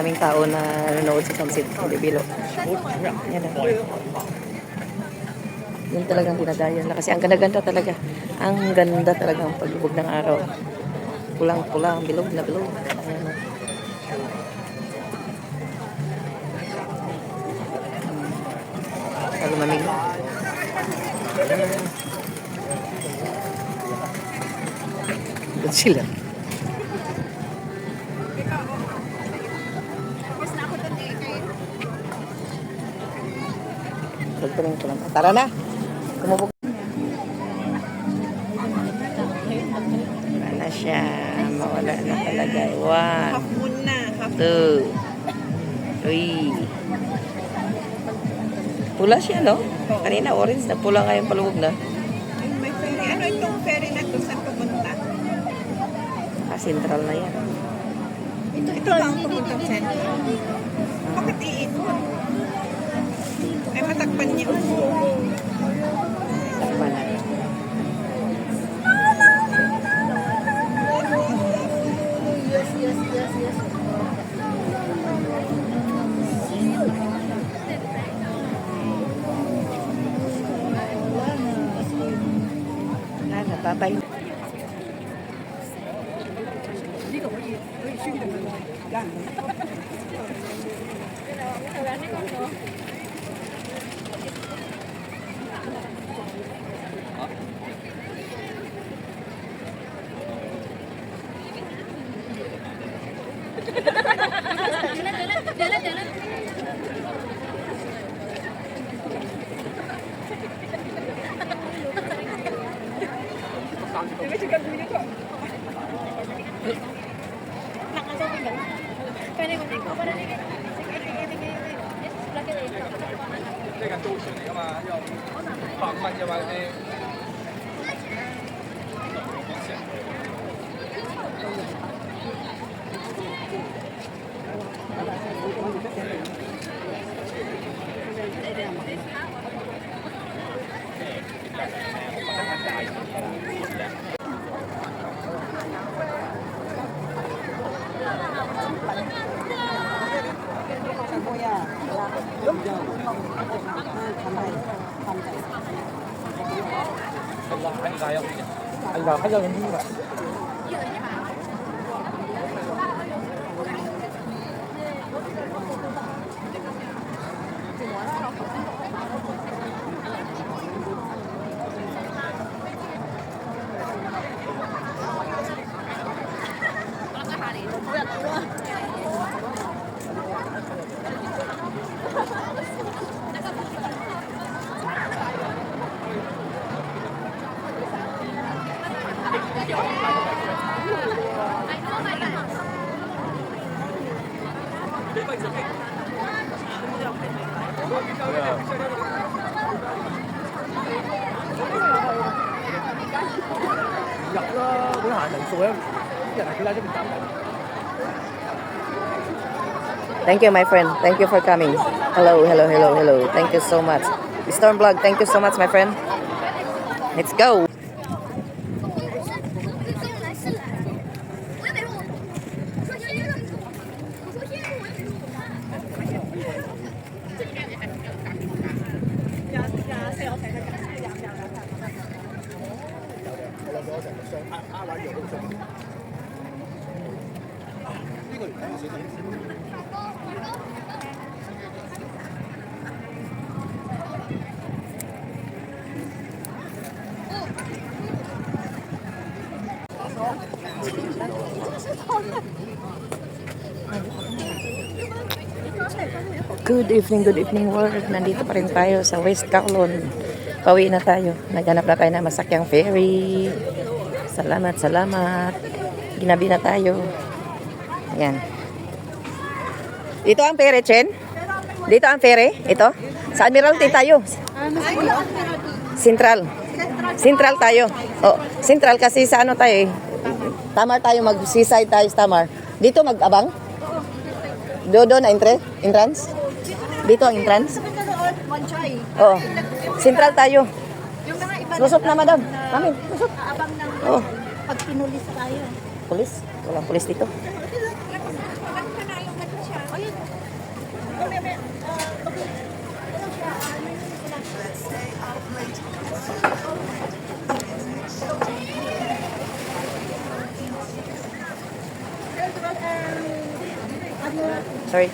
daming tao na nanonood sa sunset sa Bibilo. Yan na. Yun talagang dinadayan na kasi ang ganda-ganda talaga. Ang ganda talaga ang paglubog ng araw. Pulang-pulang, bilog na bilog. Ayan na. Lumamig. Doon sila. Pagtuloy ko lang. Tara na. Kumubog. Wala na siya. Mawala na talaga. 1, 2, 3. Pula siya, no? Kanina orange na. Pula ngayon palubog na. May ferry. Ano itong ferry na ito? Saan pumunta? Central na yan. Ito ba ang pumuntang central? Bakit iikot? Ay, matakpan niya. Takpan na. Bye-bye. Thank you, my friend. Thank you for coming. Hello, hello, hello, hello. Thank you so much. Stormblog, thank you so much, my friend. Let's go. Good evening world. Nandito pa rin tayo sa West Kowloon. Pauwi na tayo. Naghanap na tayo na masakyang ferry. Salamat, salamat. Ginabi na tayo. Ayan. Dito ang ferry, Chen? Dito ang ferry? Ito? Sa Admiralty tayo. Central. Central tayo. Oh, Central kasi sa ano tayo eh. Tamar tayo, mag-seaside tayo sa Tamar. Dito mag-abang? Dodo na entrance? Dito ang entrance? Oo. Central tayo. Lusot na, madam. Mami, lusot. Abang ng pag pinulis tayo. Pulis? Walang pulis dito. Ay, Sorry.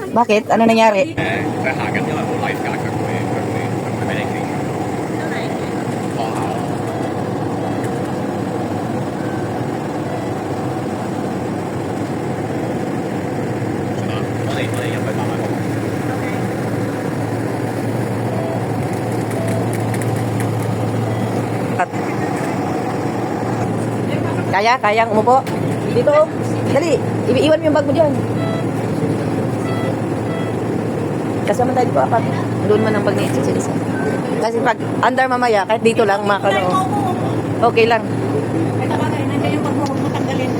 Bakit? Ano nangyari? Kayang umupo. Dito. Dali. Iwan mo yung bag mo dyan. Kasama tayo po apat. Doon man ang bag ni Chichilisa. Kasi pag under mamaya, kahit dito lang, okay lang.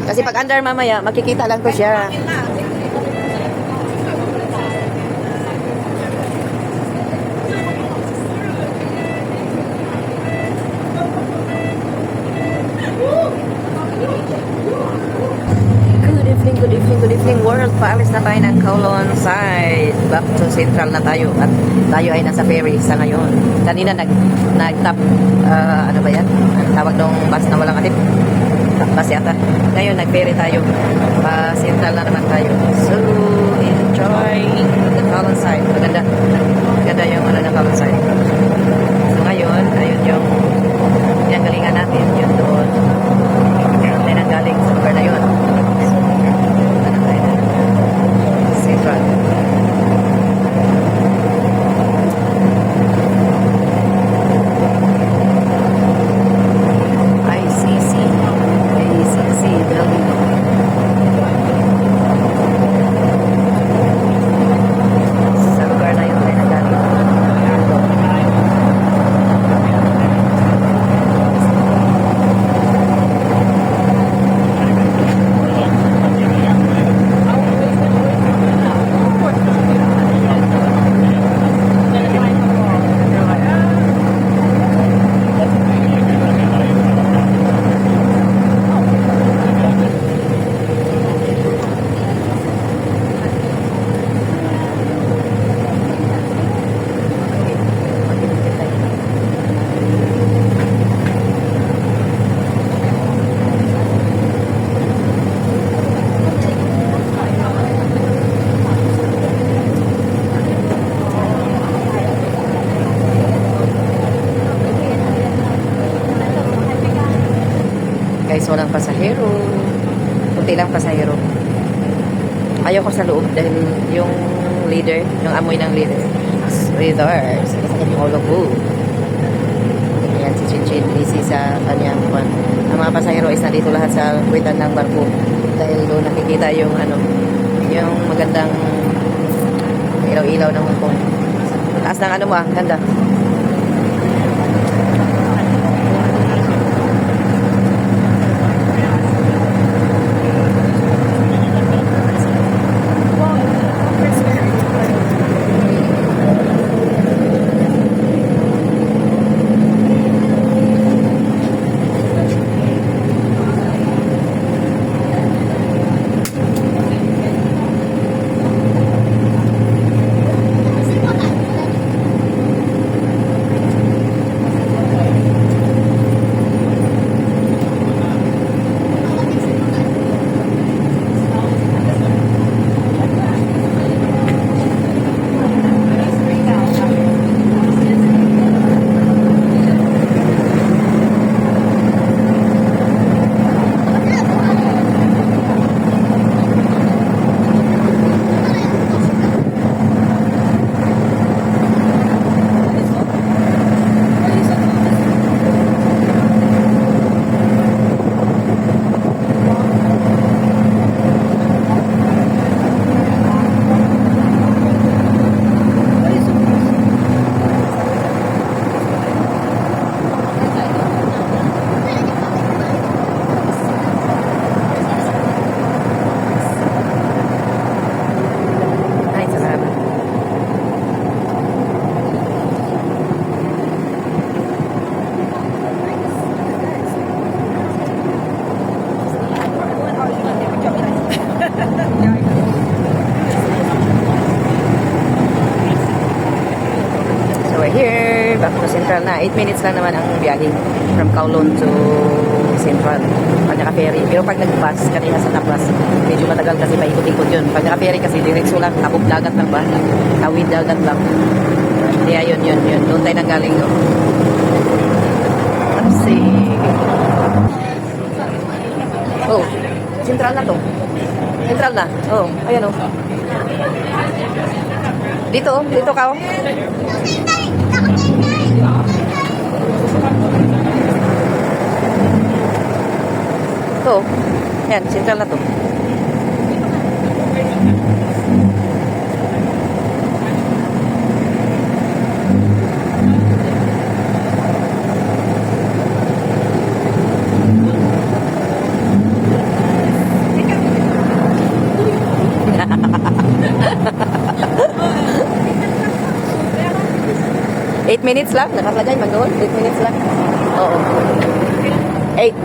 Kasi pag under mamaya, makikita lang ko siya. Good evening world. Paalis na tayo ng Kowloon side. Back to Central na tayo. At tayo ay nasa ferry sa ngayon. Kanina nag-top, ano ba yan? Tawag nung bus na walang atip. Bus yata. Ngayon nag-ferry tayo. Central na naman tayo. So, enjoy the Kowloon side. Maganda. Maganda yung ano ng Kowloon side. So ngayon, ayun yung pinanggalingan natin. Yun doon. May nanggaling sa lugar na yun. Central. ICC building. Sa lugar na yun, may nagaling. Guys, walang pasahero. Kunti lang pasahero. Ayoko sa loob dahil yung leader, yung amoy ng leader. Sakit yung ulo ko. Ayan si Chinchin, busy sa kanyang kwan. Ang mga pasahero is nandito lahat sa kwitan ng barko. Dahil doon nakikita yung ano, yung magandang ilaw-ilaw ng Hong Kong. Taas ng ano mo ganda. So we're here, back to Central na. 8 minutes lang naman ang biyahe from Kowloon to Central. Pag naka-ferry. Pero pag nag-bus, kanina sa Taplas, medyo matagal kasi paikot-ikot yun. Pag naka-ferry kasi, diretso lang, tapog dagat lang ba? Tawid dagat lang. Kaya yun. Doon tayo nang galing. No? Tapsi. Oh, Central na to. Central na. Oh, ayan oh. Dito ka oh. Ito. Yan, Central na to. Eight minutes lang, nakalagay, mag-on. 8 minutes lang. Oo. 8.